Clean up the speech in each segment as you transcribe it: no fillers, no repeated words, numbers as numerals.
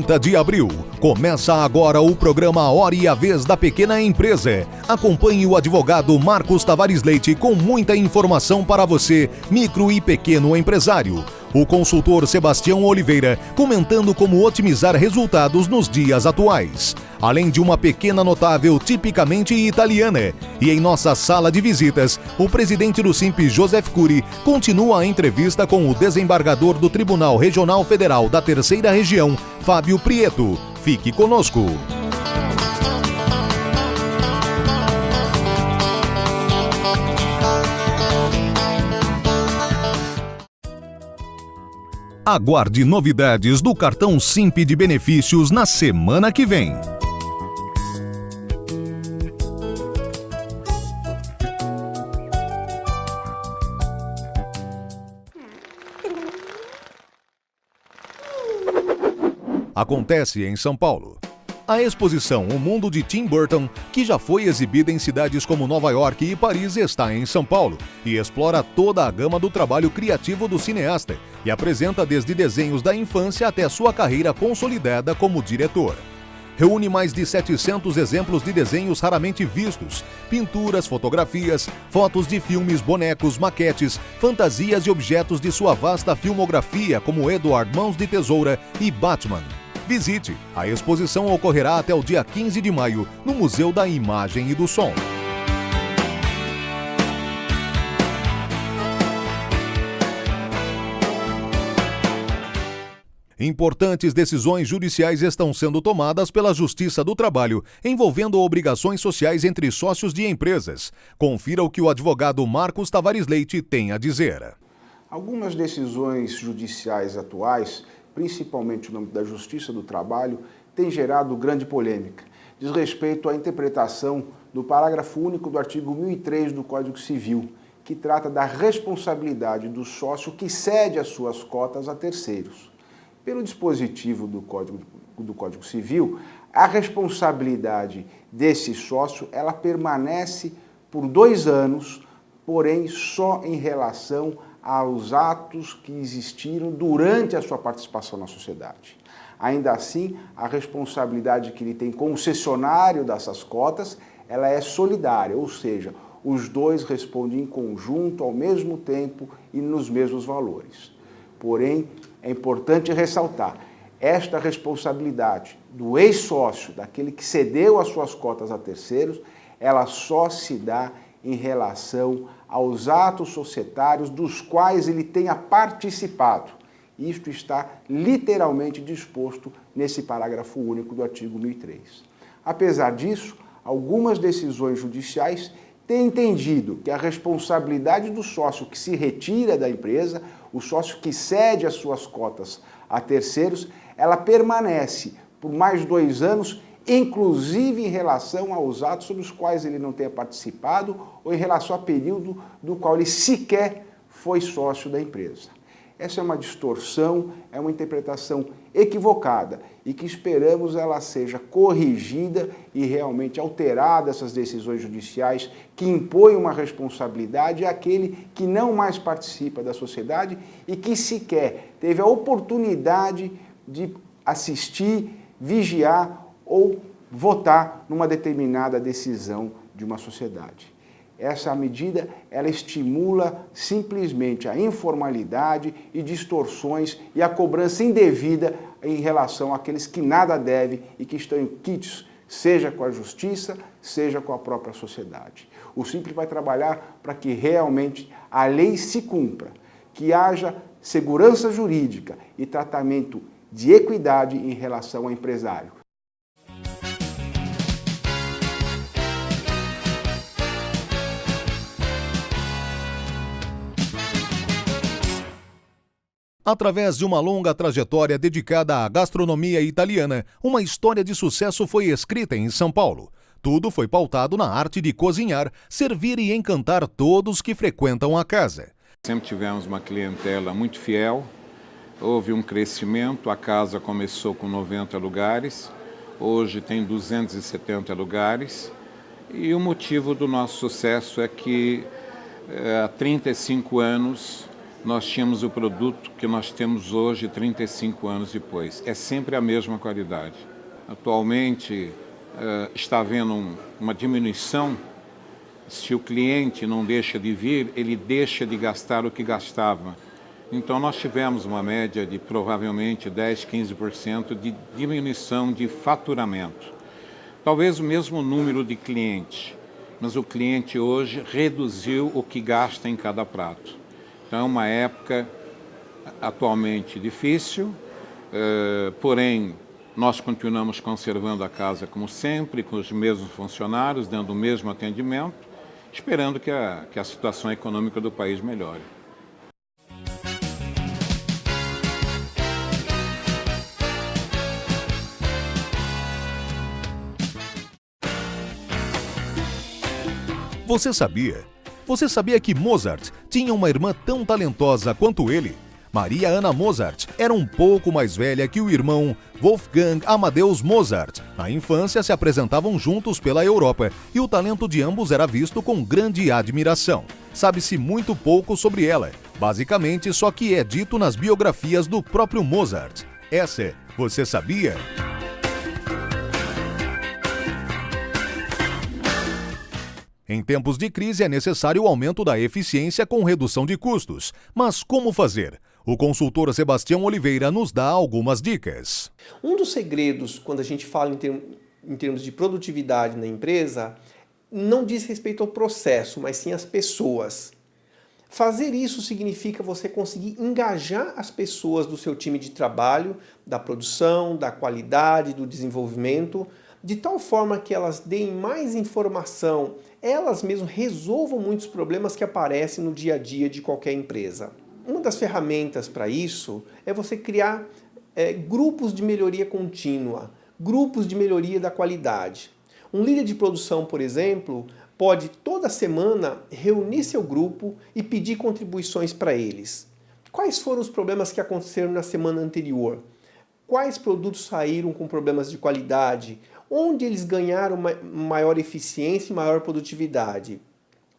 30 de abril. Começa agora o programa Hora e a Vez da Pequena Empresa. Acompanhe o advogado Marcos Tavares Leite com muita informação para você, micro e pequeno empresário. O consultor Sebastião Oliveira comentando como otimizar resultados nos dias atuais. Além de uma pequena notável tipicamente italiana. E em nossa sala de visitas, o presidente do Simp, Joseph Cury, continua a entrevista com o desembargador do Tribunal Regional Federal da Terceira Região, Fábio Prieto. Fique conosco. Aguarde novidades do cartão Simp de benefícios na semana que vem. Acontece em São Paulo. A exposição O Mundo de Tim Burton, que já foi exibida em cidades como Nova York e Paris, está em São Paulo e explora toda a gama do trabalho criativo do cineasta e apresenta desde desenhos da infância até sua carreira consolidada como diretor. Reúne mais de 700 exemplos de desenhos raramente vistos, pinturas, fotografias, fotos de filmes, bonecos, maquetes, fantasias e objetos de sua vasta filmografia como Edward Mãos de Tesoura e Batman. Visite! A exposição ocorrerá até o dia 15 de maio no Museu da Imagem e do Som. Importantes decisões judiciais estão sendo tomadas pela Justiça do Trabalho, envolvendo obrigações sociais entre sócios de empresas. Confira o que o advogado Marcos Tavares Leite tem a dizer. Algumas decisões judiciais atuais, principalmente no âmbito da Justiça do Trabalho, têm gerado grande polêmica. Diz respeito à interpretação do parágrafo único do artigo 1003 do Código Civil, que trata da responsabilidade do sócio que cede as suas cotas a terceiros. Pelo dispositivo do Código Civil, a responsabilidade desse sócio ela permanece por 2 anos, porém só em relação aos atos que existiram durante a sua participação na sociedade. Ainda assim, a responsabilidade que ele tem como cessionário dessas cotas, ela é solidária, ou seja, os dois respondem em conjunto, ao mesmo tempo e nos mesmos valores. Porém, é importante ressaltar, esta responsabilidade do ex-sócio, daquele que cedeu as suas cotas a terceiros, ela só se dá em relação aos atos societários dos quais ele tenha participado. Isto está literalmente disposto nesse parágrafo único do artigo 1003. Apesar disso, algumas decisões judiciais têm entendido que a responsabilidade do sócio que se retira da empresa, o sócio que cede as suas cotas a terceiros, ela permanece por mais 2 anos, inclusive em relação aos atos sobre os quais ele não tenha participado ou em relação ao período do qual ele sequer foi sócio da empresa. Essa é uma distorção, é uma interpretação equivocada e que esperamos ela seja corrigida e realmente alterada essas decisões judiciais que impõem uma responsabilidade àquele que não mais participa da sociedade e que sequer teve a oportunidade de assistir, vigiar ou votar numa determinada decisão de uma sociedade. Essa medida, ela estimula simplesmente a informalidade e distorções e a cobrança indevida em relação àqueles que nada devem e que estão em quites, seja com a justiça, seja com a própria sociedade. O Simples vai trabalhar para que realmente a lei se cumpra, que haja segurança jurídica e tratamento de equidade em relação ao empresário. Através de uma longa trajetória dedicada à gastronomia italiana, uma história de sucesso foi escrita em São Paulo. Tudo foi pautado na arte de cozinhar, servir e encantar todos que frequentam a casa. Sempre tivemos uma clientela muito fiel, houve um crescimento, a casa começou com 90 lugares, hoje tem 270 lugares e o motivo do nosso sucesso é que há 35 anos nós tínhamos o produto que nós temos hoje, 35 anos depois. É sempre a mesma qualidade. Atualmente, está havendo uma diminuição. Se o cliente não deixa de vir, ele deixa de gastar o que gastava. Então, nós tivemos uma média de provavelmente 10%, 15% de diminuição de faturamento. Talvez o mesmo número de clientes, mas o cliente hoje reduziu o que gasta em cada prato. Então, é uma época atualmente difícil, porém, nós continuamos conservando a casa como sempre, com os mesmos funcionários, dando o mesmo atendimento, esperando que a situação econômica do país melhore. Você sabia? Você sabia que Mozart tinha uma irmã tão talentosa quanto ele? Maria Anna Mozart era um pouco mais velha que o irmão Wolfgang Amadeus Mozart. Na infância se apresentavam juntos pela Europa e o talento de ambos era visto com grande admiração. Sabe-se muito pouco sobre ela, basicamente só que é dito nas biografias do próprio Mozart. Essa é Você Sabia? Em tempos de crise é necessário o aumento da eficiência com redução de custos. Mas como fazer? O consultor Sebastião Oliveira nos dá algumas dicas. Um dos segredos, quando a gente fala em termos de produtividade na empresa, não diz respeito ao processo, mas sim às pessoas. Fazer isso significa você conseguir engajar as pessoas do seu time de trabalho, da produção, da qualidade, do desenvolvimento, de tal forma que elas deem mais informação, elas mesmas resolvam muitos problemas que aparecem no dia a dia de qualquer empresa. Uma das ferramentas para isso é você criar grupos de melhoria contínua, grupos de melhoria da qualidade. Um líder de produção, por exemplo, pode toda semana reunir seu grupo e pedir contribuições para eles. Quais foram os problemas que aconteceram na semana anterior? Quais produtos saíram com problemas de qualidade? Onde eles ganharam maior eficiência e maior produtividade?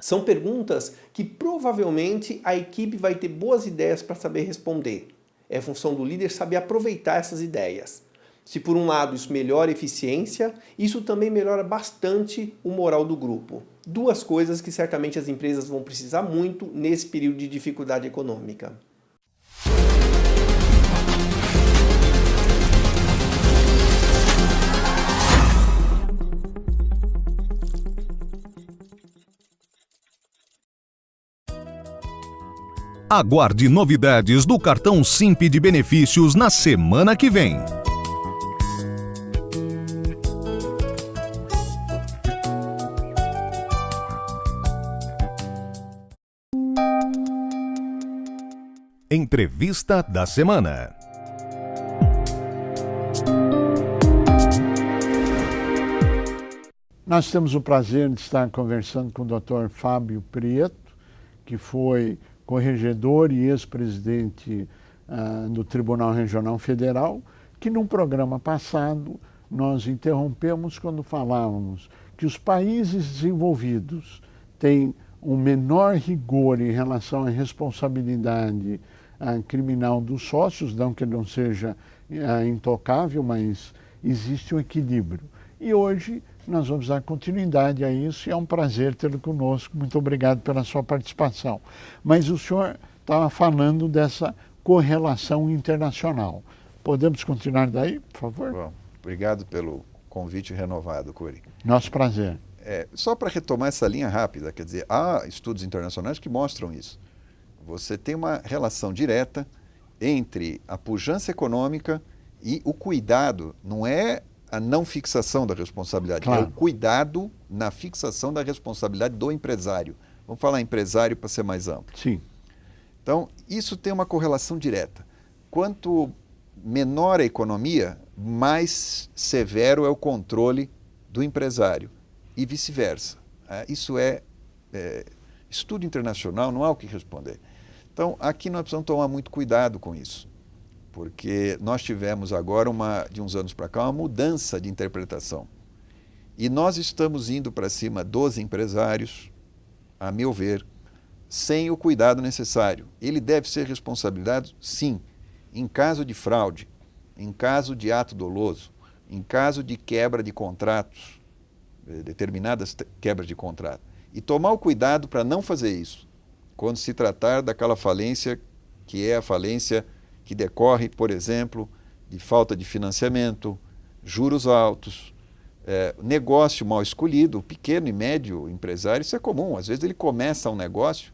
São perguntas que provavelmente a equipe vai ter boas ideias para saber responder. É função do líder saber aproveitar essas ideias. Se por um lado isso melhora a eficiência, isso também melhora bastante o moral do grupo. Duas coisas que certamente as empresas vão precisar muito nesse período de dificuldade econômica. Aguarde novidades do cartão Simp de benefícios na semana que vem. Entrevista da semana. Nós temos o prazer de estar conversando com o Dr. Fábio Prieto, que foi corregedor e ex-presidente do Tribunal Regional Federal, que num programa passado nós interrompemos quando falávamos que os países desenvolvidos têm um menor rigor em relação à responsabilidade criminal dos sócios, não que não seja intocável, mas existe um equilíbrio. E hoje nós vamos dar continuidade a isso e é um prazer tê-lo conosco. Muito obrigado pela sua participação. Mas o senhor estava falando dessa correlação internacional. Podemos continuar daí, por favor? Bom, obrigado pelo convite renovado, Curi. Nosso prazer. Só para retomar essa linha rápida, quer dizer, há estudos internacionais que mostram isso. Você tem uma relação direta entre a pujança econômica e o cuidado, não é a não fixação da responsabilidade, claro. É o cuidado na fixação da responsabilidade do empresário. Vamos falar empresário para ser mais amplo. Sim. Então, isso tem uma correlação direta. Quanto menor a economia, mais severo é o controle do empresário e vice-versa. Isso é estudo internacional, não há o que responder. Então, aqui nós precisamos tomar muito cuidado com isso, porque nós tivemos agora, de uns anos para cá, uma mudança de interpretação. E nós estamos indo para cima dos empresários, a meu ver, sem o cuidado necessário. Ele deve ser responsabilizado, sim, em caso de fraude, em caso de ato doloso, em caso de quebra de contratos, determinadas quebras de contrato. E tomar o cuidado para não fazer isso, quando se tratar daquela falência que é a falência que decorre, por exemplo, de falta de financiamento, juros altos, negócio mal escolhido, o pequeno e médio empresário, isso é comum. Às vezes ele começa um negócio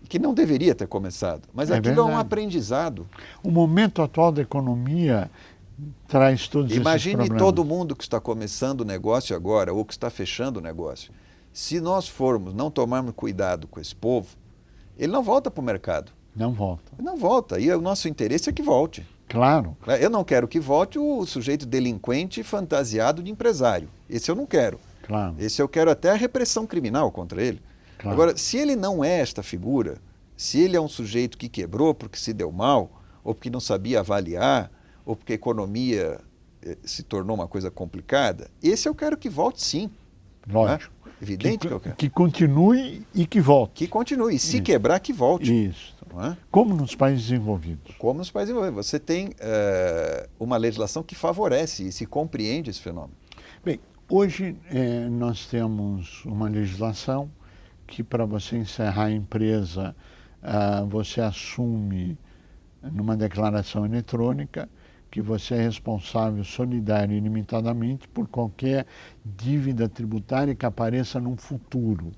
que não deveria ter começado, mas aquilo é um aprendizado. O momento atual da economia traz todos esses problemas. Imagine todo mundo que está começando o negócio agora ou que está fechando o negócio. Se nós não tomarmos cuidado com esse povo, ele não volta para o mercado. Não volta. Não volta. E o nosso interesse é que volte. Claro. Eu não quero que volte o sujeito delinquente fantasiado de empresário. Esse eu não quero. Claro. Esse eu quero até a repressão criminal contra ele. Claro. Agora, se ele não é esta figura, se ele é um sujeito que quebrou porque se deu mal, ou porque não sabia avaliar, ou porque a economia se tornou uma coisa complicada, esse eu quero que volte sim. Lógico. Né? Evidente que eu quero. Que continue e que volte. Que continue. E se quebrar, que volte. Isso. Não é? Como nos países desenvolvidos. Como nos países desenvolvidos. Você tem uma legislação que favorece e se compreende esse fenômeno. Bem, hoje nós temos uma legislação que para você encerrar a empresa, você assume numa declaração eletrônica que você é responsável solidário e ilimitadamente por qualquer dívida tributária que apareça no futuro.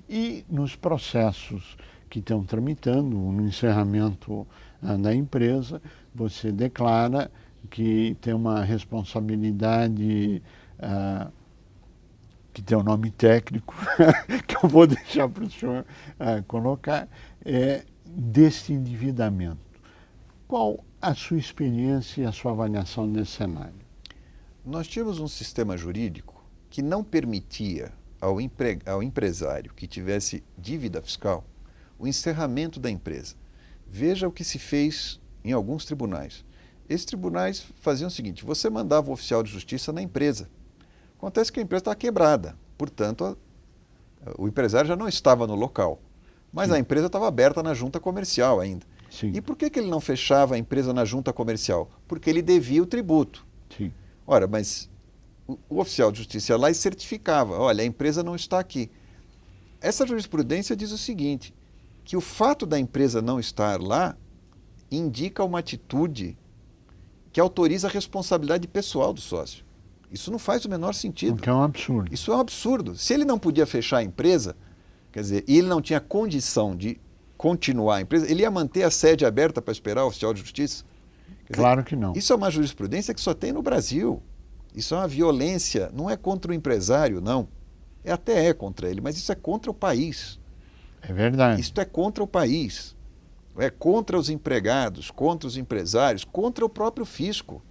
E nos processos que estão tramitando, no encerramento da empresa, você declara que tem uma responsabilidade que tem um nome técnico, que eu vou deixar para o senhor colocar, desse endividamento. Qual a sua experiência e a sua avaliação nesse cenário? Nós tínhamos um sistema jurídico que não permitia ao empresário que tivesse dívida fiscal o encerramento da empresa. Veja o que se fez em alguns tribunais. Esses tribunais faziam o seguinte: você mandava o oficial de justiça na empresa. Acontece que a empresa estava quebrada, portanto, o empresário já não estava no local, mas a empresa estava aberta na junta comercial ainda. Sim. E por que ele não fechava a empresa na junta comercial? Porque ele devia o tributo. Sim. Ora, mas o oficial de justiça ia lá e certificava: olha, a empresa não está aqui. Essa jurisprudência diz o seguinte, que o fato da empresa não estar lá indica uma atitude que autoriza a responsabilidade pessoal do sócio. Isso não faz o menor sentido. Que é um absurdo. Isso é um absurdo. Se ele não podia fechar a empresa, quer dizer, e ele não tinha condição de continuar a empresa, ele ia manter a sede aberta para esperar o oficial de justiça? Claro que não. Isso é uma jurisprudência que só tem no Brasil. Isso é uma violência, não é contra o empresário, não. Até é contra ele, mas isso é contra o país. É verdade. Isso é contra o país. É contra os empregados, contra os empresários, contra o próprio fisco.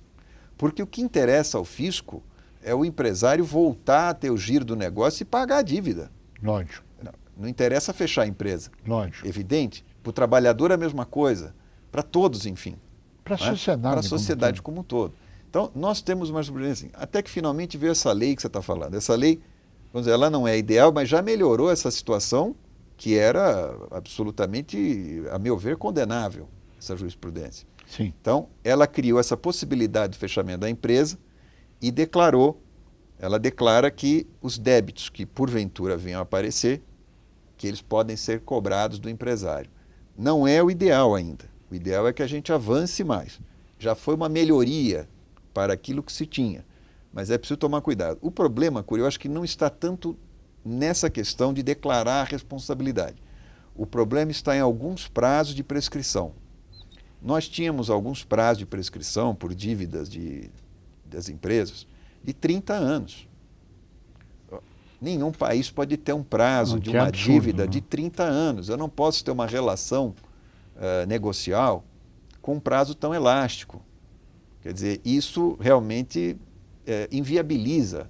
Porque o que interessa ao fisco é o empresário voltar a ter o giro do negócio e pagar a dívida. Lógico. Não interessa fechar a empresa. Lógico. Evidente. Para o trabalhador é a mesma coisa. Para todos, enfim. Para a sociedade. Para a sociedade como um todo. Então, nós temos uma jurisprudência assim, até que finalmente veio essa lei que você está falando. Essa lei, vamos dizer, ela não é ideal, mas já melhorou essa situação que era absolutamente, a meu ver, condenável, essa jurisprudência. Sim. Então, ela criou essa possibilidade de fechamento da empresa e ela declara que os débitos que porventura venham a aparecer, que eles podem ser cobrados do empresário. Não é o ideal ainda. O ideal é que a gente avance mais. Já foi uma melhoria para aquilo que se tinha, mas é preciso tomar cuidado. O problema, Curi, eu acho que não está tanto nessa questão de declarar a responsabilidade. O problema está em alguns prazos de prescrição. Nós tínhamos alguns prazos de prescrição por dívidas das empresas de 30 anos. Nenhum país pode ter um prazo de uma dívida de 30 anos. Eu não posso ter uma relação negocial com um prazo tão elástico. Quer dizer, isso realmente inviabiliza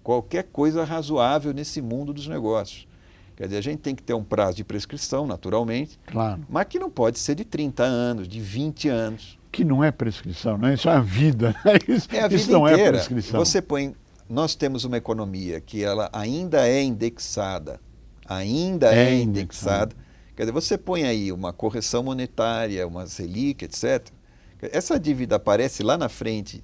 qualquer coisa razoável nesse mundo dos negócios. Quer dizer, a gente tem que ter um prazo de prescrição, naturalmente, claro, mas que não pode ser de 30 anos, de 20 anos. Que não é prescrição, não é? Isso é a vida. É a vida isso não inteira. É prescrição. Nós temos uma economia que ela ainda é indexada ainda é indexada. Quer dizer, você põe aí uma correção monetária, uma Selic, etc. Essa dívida aparece lá na frente,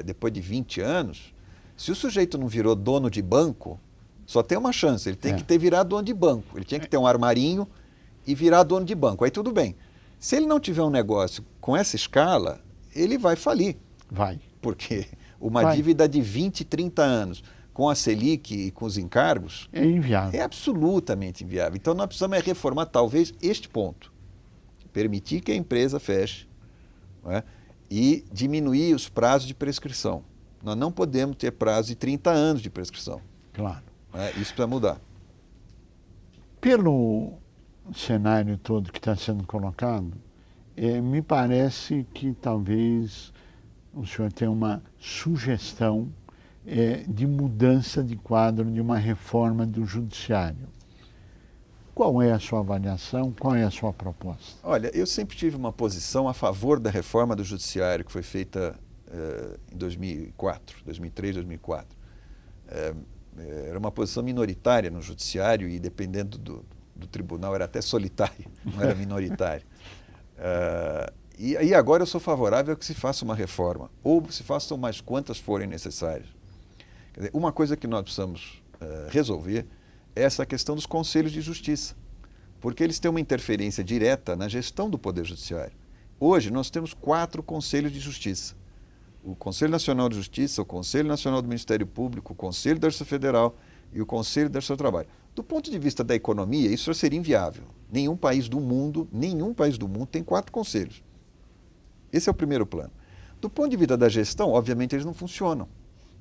depois de 20 anos. Se o sujeito não virou dono de banco, só tem uma chance, ele tem que ter virado dono de banco. Ele tinha que ter um armarinho e virar dono de banco. Aí tudo bem. Se ele não tiver um negócio com essa escala, ele vai falir. Vai. Porque uma dívida de 20, 30 anos, com a Selic e com os encargos, é inviável. É absolutamente inviável. Então nós precisamos reformar talvez este ponto. Permitir que a empresa feche, não é? E diminuir os prazos de prescrição. Nós não podemos ter prazo de 30 anos de prescrição. Claro. Isso precisa mudar. Pelo cenário todo que está sendo colocado, me parece que talvez o senhor tenha uma sugestão de mudança de quadro, de uma reforma do judiciário. Qual é a sua avaliação? Qual é a sua proposta? Olha, eu sempre tive uma posição a favor da reforma do judiciário que foi feita em 2004, 2003, 2004. Era uma posição minoritária no judiciário e, dependendo do tribunal, era até solitária, não era minoritária. E agora eu sou favorável a que se faça uma reforma, ou se façam mais quantas forem necessárias. Quer dizer, uma coisa que nós precisamos resolver é essa questão dos conselhos de justiça, porque eles têm uma interferência direta na gestão do Poder Judiciário. Hoje nós temos 4 conselhos de justiça. O Conselho Nacional de Justiça, o Conselho Nacional do Ministério Público, o Conselho da Justiça Federal e o Conselho da Justiça do Trabalho. Do ponto de vista da economia, isso seria inviável. Nenhum país do mundo tem 4 conselhos. Esse é o primeiro plano. Do ponto de vista da gestão, obviamente eles não funcionam.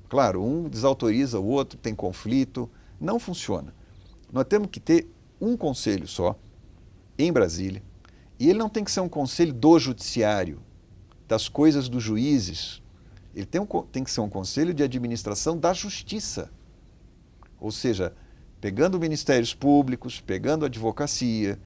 Claro, um desautoriza o outro, tem conflito, não funciona. Nós temos que ter um conselho só, em Brasília, e ele não tem que ser um conselho do judiciário, das coisas dos juízes. Ele tem que ser um conselho de administração da justiça. Ou seja, pegando ministérios públicos, pegando a advocacia,